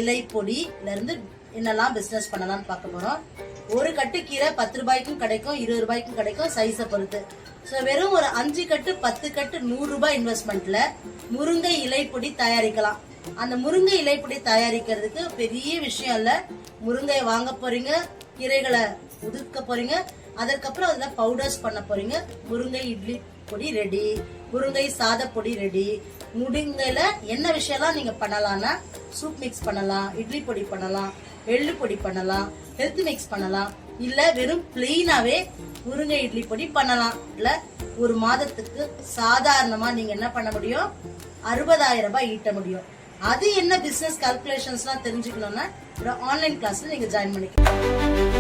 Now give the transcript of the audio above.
இலை பொடியில இருந்து என்னெல்லாம் பிசினஸ் பண்ணலாம்னு பார்க்க போறோம். ஒரு கட்டு கீரை 10 ரூபாய்க்கும் கிடைக்கும், 20 ரூபாய்க்கும் கிடைக்கும், சைஸை பொறுத்து. ஸோ வெறும் ஒரு 5 கட்டு 10 கட்டு 100 ரூபாய் இன்வெஸ்ட்மெண்ட்ல முருங்கை இலை பொடி தயாரிக்கலாம். அந்த முருங்கை இலை பொடி தயாரிக்கிறதுக்கு பெரிய விஷயம் இல்ல. முருங்கையை வாங்க போறீங்க, கீரைகளை உதுக்க போறீங்க, அதற்கப்புறம் அதுல பவுடர்ஸ் பண்ண போறீங்க. முருங்கை இட்லி பொடி ரெடி, முருங்கை சாத பொடி ரெடி. முருங்கையில என்ன விஷயம்லாம் நீங்க பண்ணலாம்னா சூப் மிக்ஸ் பண்ணலாம், இட்லி பொடி பண்ணலாம், எள்ளு பொடி பண்ணலாம், ஹெல்த் மிக்ஸ் பண்ணலாம், இல்ல வெறும் பிளெயினாவே முருங்கை இட்லி பொடி பண்ணலாம். இல்ல ஒரு மாதத்துக்கு சாதாரணமா நீங்க என்ன பண்ண முடியும், 60,000 ரூபாய் ஈட்ட முடியும். அது என்ன பிசினஸ் கால்குலேஷன்ஸ்லாம் தெரிஞ்சுக்கணும்னா ஆன்லைன் கிளாஸ்ல நீங்க ஜாயின் பண்ணிக்கலாம்.